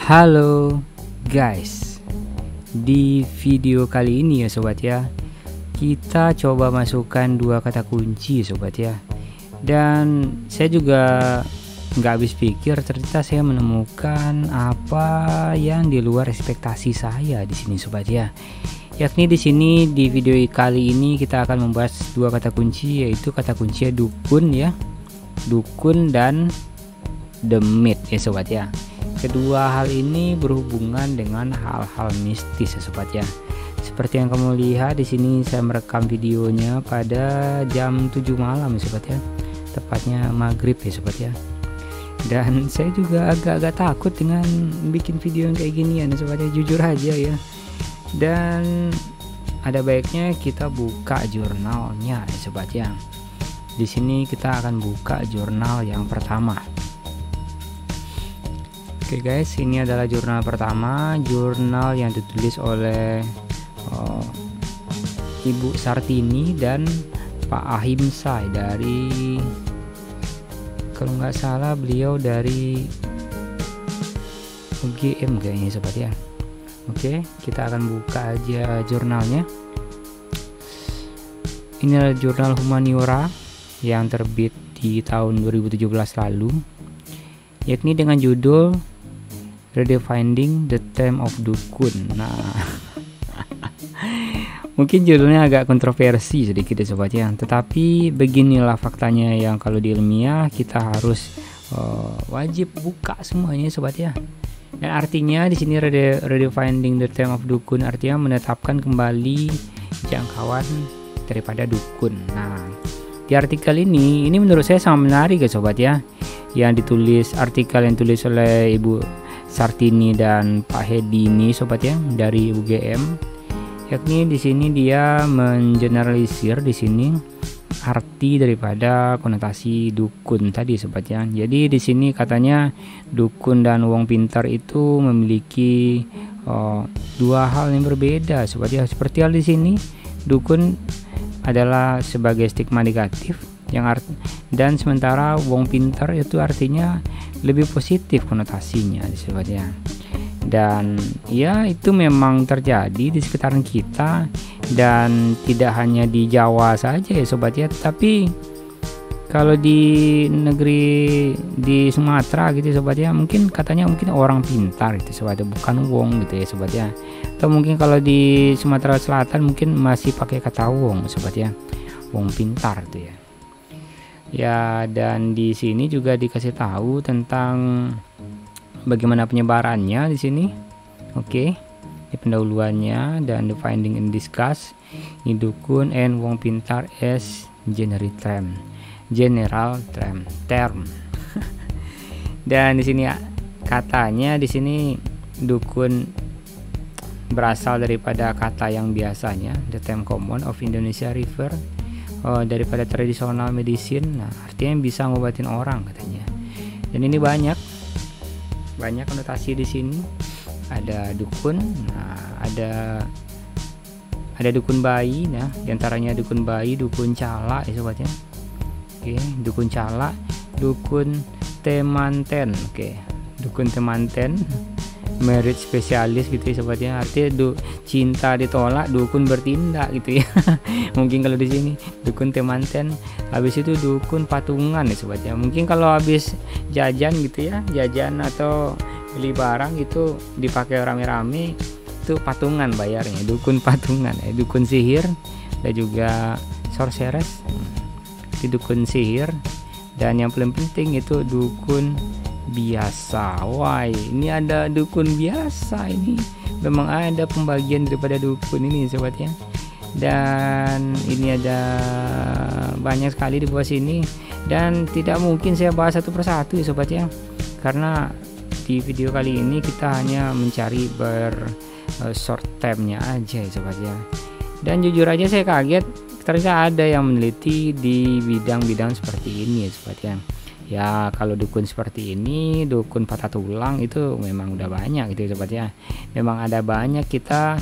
Halo guys, di video kali ini ya sobat ya, kita coba masukkan dua kata kunci sobat ya. Dan saya juga nggak habis pikir, ternyata saya menemukan apa yang di luar ekspektasi saya di sini sobat ya. Yakni di sini di video kali ini kita akan membahas dua kata kunci, yaitu kata kuncinya dukun ya, dukun dan demit ya sobat ya. Kedua hal ini berhubungan dengan hal-hal mistis ya sobat ya. Seperti yang kamu lihat di sini, saya merekam videonya pada jam 7 malam ya sobat ya, tepatnya maghrib ya sobat ya. Dan saya juga agak-agak takut dengan bikin video yang kayak gini ya sobat ya, jujur aja ya. Dan ada baiknya kita buka jurnalnya ya sobat ya. Di sini kita akan buka jurnal yang pertama. Oke guys, ini adalah jurnal pertama, jurnal yang ditulis oleh Ibu Sartini dan Pak Ahimsa dari, kalau nggak salah beliau dari UGM kayaknya sobat ya. Oke, kita akan buka aja jurnalnya. Ini adalah jurnal humaniora yang terbit di tahun 2017 lalu, yakni dengan judul Redefining the Theme of Dukun. Nah, mungkin judulnya agak kontroversi sedikit ya sobat ya, tetapi beginilah faktanya yang kalau di ilmiah kita harus wajib buka semuanya sobat ya. Dan artinya di sini redefining the theme of dukun artinya menetapkan kembali jangkauan daripada dukun. Nah, di artikel ini menurut saya sangat menarik ya sobat ya. Yang ditulis, artikel yang ditulis oleh Ibu Sartini dan Pak Hedi ini sobat ya dari UGM. Yakni di sini dia mengeneralisir di sini arti daripada konotasi dukun tadi sobat ya. Jadi di sini katanya dukun dan wong pintar itu memiliki dua hal yang berbeda sobat ya. Seperti hal di sini, dukun adalah sebagai stigma negatif dan sementara wong pintar itu artinya lebih positif konotasinya sobat ya. Dan ya itu memang terjadi di sekitaran kita, dan tidak hanya di Jawa saja ya sobat ya, tapi kalau di negeri di Sumatera gitu ya sobat ya, mungkin katanya mungkin orang pintar gitu sobat ya, bukan wong gitu ya sobat ya. Atau mungkin kalau di Sumatera Selatan mungkin masih pakai kata wong sobat ya, wong pintar gitu ya. Ya, dan di sini juga dikasih tahu tentang bagaimana penyebarannya di sini. Oke, di pendahuluannya dan the finding and discuss ini dukun and wong pintar as general term. Dan di sini katanya di sini dukun berasal daripada kata yang biasanya the term common of Indonesia refer daripada tradisional medicine. Nah, artinya bisa ngobatin orang katanya. Dan ini banyak konotasi di sini. Ada dukun, nah ada dukun bayi, nah diantaranya dukun bayi, dukun cala ya sobat ya. Oke, dukun cala, dukun temanten. Oke, dukun temanten, marriage spesialis gitu ya sobat ya. Artinya cinta ditolak, dukun bertindak gitu ya. Mungkin kalau di sini dukun temanten, habis itu dukun patungan ya sobat ya. Mungkin kalau habis jajan gitu ya, jajan atau beli barang itu dipakai rame-rame, itu patungan bayarnya, dukun patungan ya. Dukun sihir dan juga sorceress, itu dukun sihir. Dan yang paling penting itu dukun biasa. Wah, ini ada dukun biasa, ini memang ada pembagian daripada dukun ini sobat ya. Dan ini ada banyak sekali di bawah sini, dan tidak mungkin saya bahas satu persatu ya sobat ya, karena di video kali ini kita hanya mencari short term-nya aja ya sobat ya. Dan jujur aja saya kaget ternyata ada yang meneliti di bidang-bidang seperti ini ya sobat ya. Ya kalau dukun seperti ini, dukun patah tulang itu memang udah banyak gitu ya sobat ya. Memang ada banyak kita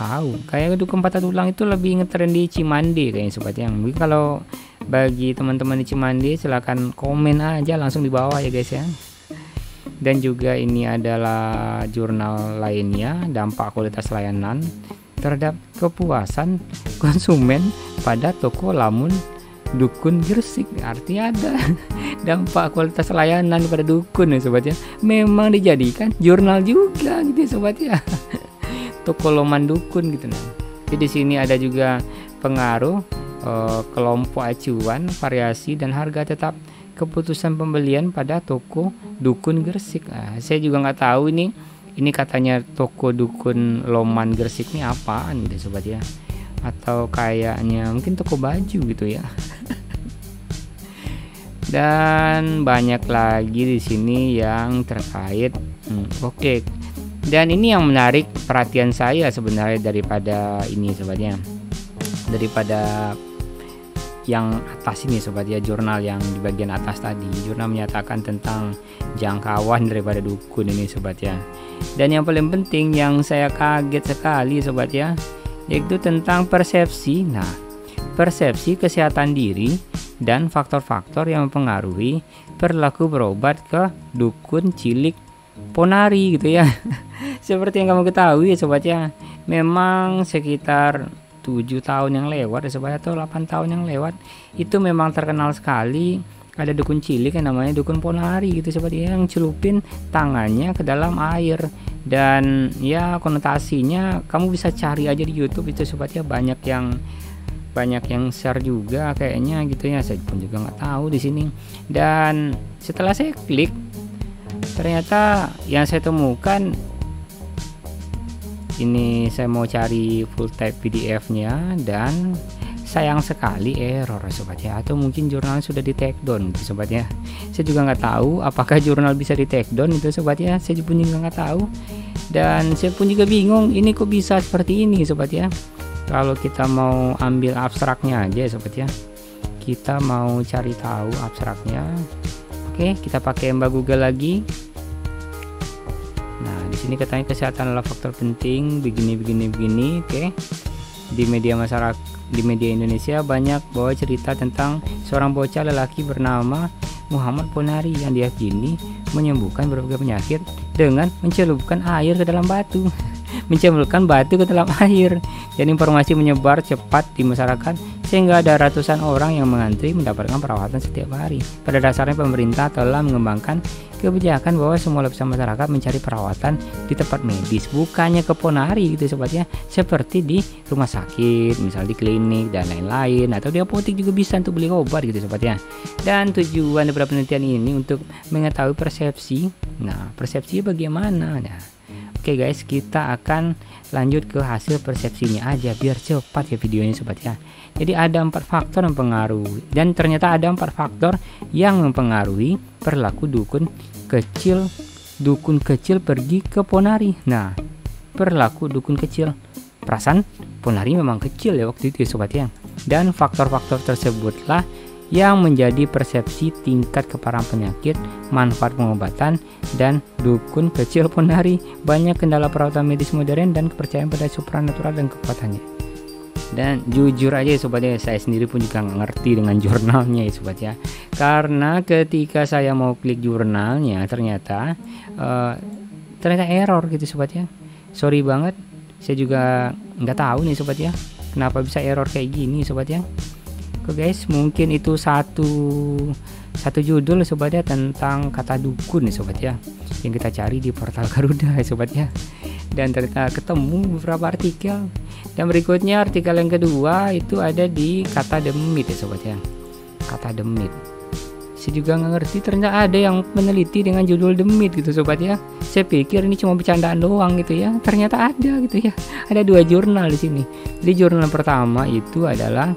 tahu. Kayak dukun patah tulang itu lebih ngetren di Cimande kayaknya sobat ya. Mungkin kalau bagi teman-teman di Cimande silahkan komen aja langsung di bawah ya guys ya. Dan juga ini adalah jurnal lainnya, dampak kualitas layanan terhadap kepuasan konsumen pada toko lamun Dukun Gresik. Artinya ada dampak kualitas layanan pada dukun ya sobat ya. Memang dijadikan jurnal juga gitu ya sobat ya. Toko loman dukun gitu nah. Jadi di sini ada juga pengaruh kelompok acuan, variasi dan harga tetap keputusan pembelian pada toko Dukun Gresik. Nah, saya juga nggak tahu ini katanya toko Dukun Loman Gresik ini apaan gitu sobat ya, atau kayaknya mungkin toko baju gitu ya. Dan banyak lagi di sini yang terkait. Oke. Dan ini yang menarik perhatian saya sebenarnya daripada ini sobatnya, daripada yang atas ini sobat ya, jurnal yang di bagian atas tadi. Jurnal menyatakan tentang jangkauan daripada dukun ini sobat ya. Dan yang paling penting yang saya kaget sekali sobat ya, yaitu tentang persepsi. Nah, persepsi kesehatan diri dan faktor-faktor yang mempengaruhi perilaku berobat ke dukun cilik ponari gitu ya. Seperti yang kamu ketahui sobat ya, memang sekitar 7 tahun yang lewat ya sobat, atau 8 tahun yang lewat, itu memang terkenal sekali ada dukun cilik yang namanya dukun ponari gitu sobat ya, yang celupin tangannya ke dalam air. Dan ya konotasinya kamu bisa cari aja di YouTube itu sobat ya, banyak yang share juga kayaknya gitu ya, saya pun juga nggak tahu di sini. Dan setelah saya klik, ternyata yang saya temukan ini, saya mau cari full type PDF-nya dan sayang sekali error sobat ya, atau mungkin jurnal sudah di take down gitu sobat ya. Saya juga nggak tahu apakah jurnal bisa di take down itu sobat ya, saya pun juga nggak tahu. Dan saya pun juga bingung ini kok bisa seperti ini sobat ya. Kalau kita mau ambil abstraknya aja sobat ya, kita mau cari tahu abstraknya. Oke, kita pakai Mbak Google lagi. Nah, di sini katanya kesehatan adalah faktor penting begini. Oke. Di media masyarakat, di media Indonesia banyak bawa cerita tentang seorang bocah lelaki bernama Muhammad Ponari yang diyakini menyembuhkan berbagai penyakit dengan mencelupkan air ke dalam batu. Mencelupkan batu ke dalam air. Dan informasi menyebar cepat di masyarakat sehingga ada ratusan orang yang mengantri mendapatkan perawatan setiap hari. Pada dasarnya pemerintah telah mengembangkan kebijakan bahwa semua lapisan masyarakat mencari perawatan di tempat medis, bukannya ke ponari gitu sobat ya, seperti di rumah sakit, misal di klinik dan lain-lain, atau di apotek juga bisa untuk beli obat gitu sobat ya. Dan tujuan daripada penelitian ini untuk mengetahui persepsi. Nah, persepsi bagaimana? Nah, oke guys, kita akan lanjut ke hasil persepsinya aja biar cepat ya videonya sobat ya. Jadi ada 4 faktor yang mempengaruhi, dan ternyata ada 4 faktor yang mempengaruhi perilaku dukun kecil pergi ke ponari. Nah, perilaku dukun kecil, perasaan ponari memang kecil ya waktu itu ya sobat ya. Dan faktor-faktor tersebutlah yang menjadi persepsi tingkat keparahan penyakit, manfaat pengobatan, dan dukun kecil ponari. Banyak kendala perawatan medis modern dan kepercayaan pada supranatural dan kekuatannya. Dan jujur aja ya sobat ya, saya sendiri pun juga nggak ngerti dengan jurnalnya ya sobat ya, karena ketika saya mau klik jurnalnya ternyata error gitu sobat ya. Sorry banget, saya juga nggak tahu nih sobat ya kenapa bisa error kayak gini sobat ya. Oke guys, mungkin itu satu judul sobat ya tentang kata dukun nih sobat ya, yang kita cari di portal Garuda ya sobat ya. Dan ternyata ketemu beberapa artikel. Dan berikutnya artikel yang kedua itu ada di kata demit ya sobat ya, kata demit. Saya juga nggak ngerti, ternyata ada yang meneliti dengan judul demit gitu sobat ya. Saya pikir ini cuma bercandaan doang gitu ya, ternyata ada gitu ya. Ada 2 jurnal di sini. Jadi jurnal pertama itu adalah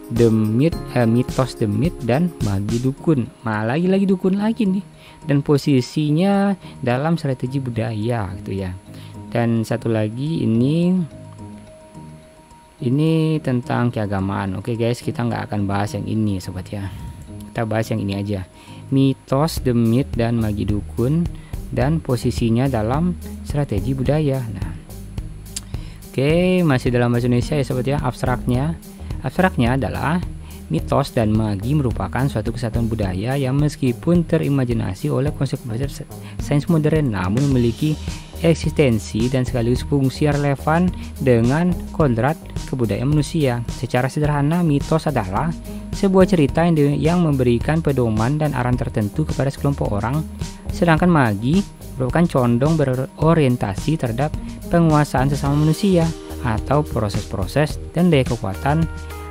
demit, mitos demit dan magi dukun. Nah, lagi-lagi dukun lagi nih. Dan posisinya dalam strategi budaya gitu ya. Dan satu lagi ini tentang keagamaan. Oke guys, kita nggak akan bahas yang ini sobat ya, kita bahas yang ini aja, mitos demit dan magi dukun dan posisinya dalam strategi budaya. Nah, oke, masih dalam bahasa Indonesia ya sobat ya. Abstraknya adalah mitos dan magi merupakan suatu kesatuan budaya yang meskipun terimajinasi oleh konsep-konsep sains modern namun memiliki eksistensi dan sekaligus fungsi relevan dengan kodrat kebudayaan manusia. Secara sederhana, mitos adalah sebuah cerita yang memberikan pedoman dan arahan tertentu kepada sekelompok orang, sedangkan magi merupakan condong berorientasi terhadap penguasaan sesama manusia atau proses-proses dan daya kekuatan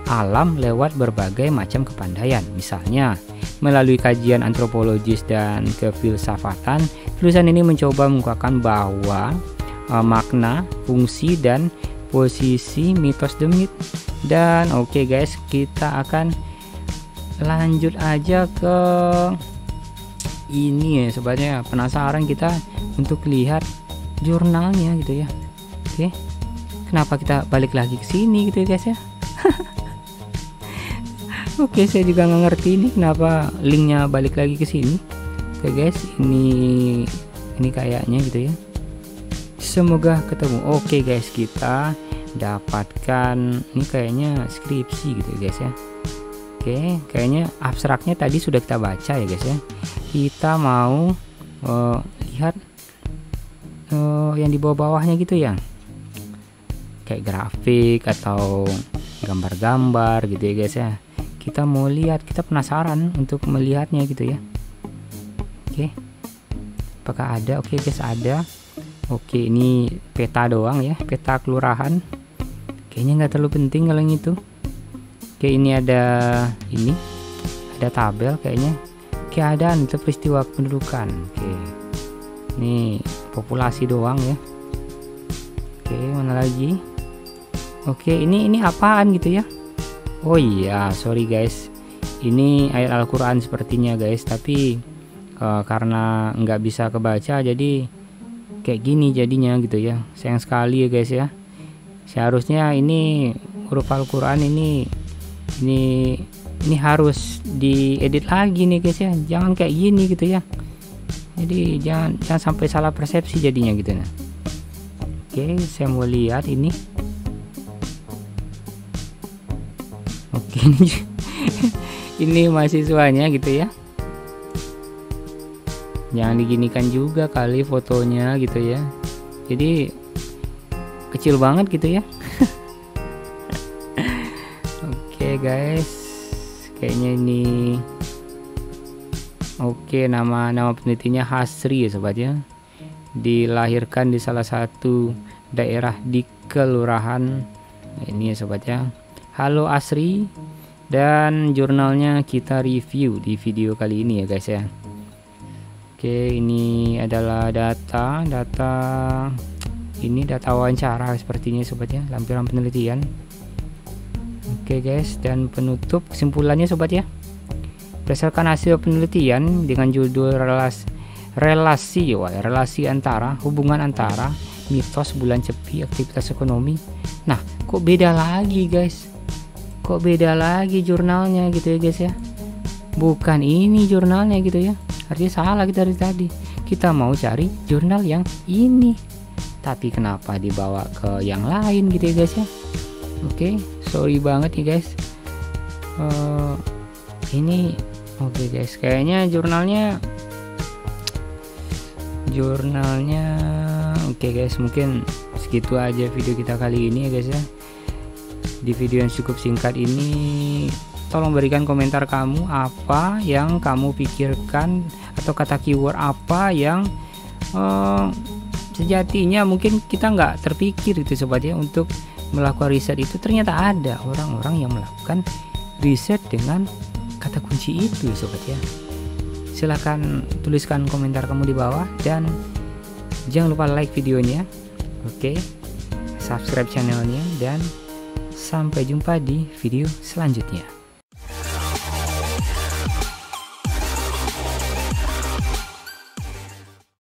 alam lewat berbagai macam kepandaian. Misalnya, melalui kajian antropologis dan kefilsafatan, tulisan ini mencoba mengungkapkan bahwa makna, fungsi, dan posisi mitos demit. Dan oke guys, kita akan lanjut aja ke ini ya sobatnya. Penasaran kita untuk lihat jurnalnya gitu ya. Oke, kenapa kita balik lagi ke sini gitu ya guys ya. Oke, saya juga nggak ngerti ini kenapa linknya balik lagi ke sini. Oke guys, ini kayaknya gitu ya. Semoga ketemu. Oke guys, kita dapatkan ini kayaknya skripsi gitu ya guys ya. Oke, kayaknya abstraknya tadi sudah kita baca ya guys ya. Kita mau lihat yang di bawah-bawahnya gitu ya, kayak grafik atau gambar-gambar gitu ya guys ya. Kita mau lihat, kita penasaran untuk melihatnya gitu ya. Oke, apakah ada? Oke guys, ada. Oke, ini peta doang ya, peta kelurahan. Kayaknya nggak terlalu penting kalau yang itu. Oke, ini ada tabel kayaknya. Keadaan itu peristiwa pendudukan. Oke, ini populasi doang ya. Oke, mana lagi? Oke, ini apaan gitu ya? Oh iya, sorry guys, ini ayat Al-Quran sepertinya guys, tapi karena nggak bisa kebaca jadi kayak gini jadinya gitu ya. Sayang sekali ya guys ya. Seharusnya ini huruf Al-Quran ini harus diedit lagi nih guys ya. Jangan kayak gini gitu ya. Jadi jangan sampai salah persepsi jadinya gitu nah. Oke, saya mau lihat ini. Oke, ini mahasiswanya gitu ya. Jangan diginikan juga kali fotonya gitu ya. Jadi kecil banget gitu ya. Oke guys, kayaknya ini oke, nama penelitinya Hasri ya sobat ya. Dilahirkan di salah satu daerah di kelurahan ini ya sobat ya. Halo Asri, dan jurnalnya kita review di video kali ini ya guys ya. Oke, ini adalah data wawancara sepertinya sobat ya, lampiran penelitian. Oke guys, dan penutup kesimpulannya sobat ya. Berdasarkan hasil penelitian dengan judul relasi antara hubungan antara mitos bulan sepi aktivitas ekonomi. Nah, kok beda lagi guys? Kok beda lagi jurnalnya gitu ya guys ya. Bukan ini jurnalnya gitu ya. Artinya salah kita dari tadi. Kita mau cari jurnal yang ini, tapi kenapa dibawa ke yang lain gitu ya guys ya. Oke, sorry banget nih guys. Ini oke guys, kayaknya jurnalnya oke guys, mungkin segitu aja video kita kali ini ya guys ya. Di video yang cukup singkat ini, tolong berikan komentar kamu apa yang kamu pikirkan atau kata keyword apa yang sejatinya mungkin kita nggak terpikir itu sobat ya. Untuk melakukan riset itu ternyata ada orang-orang yang melakukan riset dengan kata kunci itu sobat ya. Silahkan tuliskan komentar kamu di bawah dan jangan lupa like videonya. Oke, subscribe channelnya dan sampai jumpa di video selanjutnya.